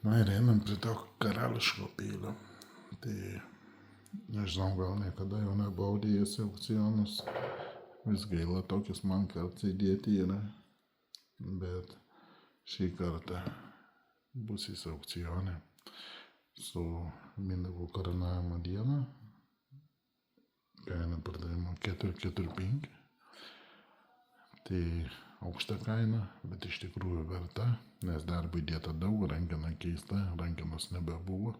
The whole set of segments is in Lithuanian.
Na ir einam prie to karališko peilio. Tai nežinau, gal niekada jau nebuvau dėjęs į aukcionus. Vis gaila tokius man kartais įdėti yra. Bet šį kartą bus jis aukcione su Mindaugo karūnavimo diena. Kaina pardavimo 445. Tai aukšta kaina, bet iš tikrųjų verta, nes darbo įdėta daug, rankena keista, rankenos nebebuvo.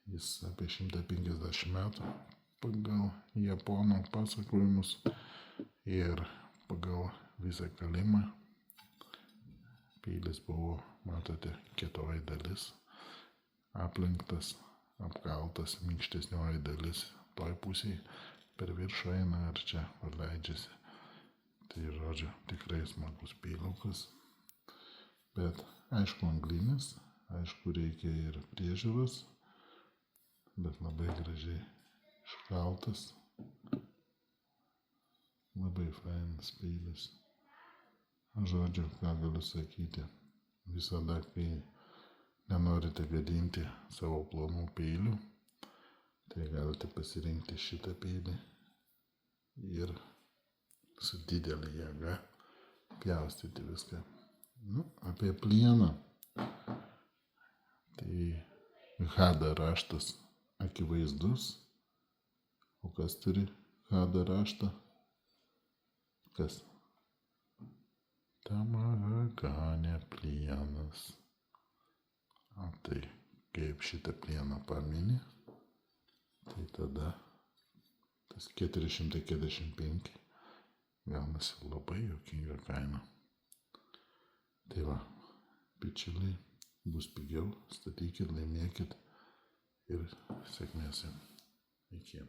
Jis apie 150 metų pagal japonų pasakojimus ir pagal visą kalimą. Peilis buvo, matote, kietoji dalis, aplenktas, apkaltas, minkštesnioji dalis toj pusėje per viršų eina ir čia leidžiasi. Tai žodžiu, tikrai smagus peiliukas. Bet aišku anglinis, aišku reikia ir priežiūros, bet labai gražiai iškaltas. Labai fainas peilis. Žodžiu, ką galiu sakyti, visada, kai nenorite gadinti savo plonų peilių, tai galite pasirinkti šitą peilį ir su didelė jėga pjaustyti viską. Apie plieną. Tai Hada raštas akivaizdus. O kas turi Hada raštą? Kas? Tamagane plienas. Tai kaip šitą plieną pamini, tai tada tas 445 gaunasi labai juokinga kaina. Tai va, bičiuliai, bus pigiau, statykit, laimėkit ir sėkmės jums. Iki.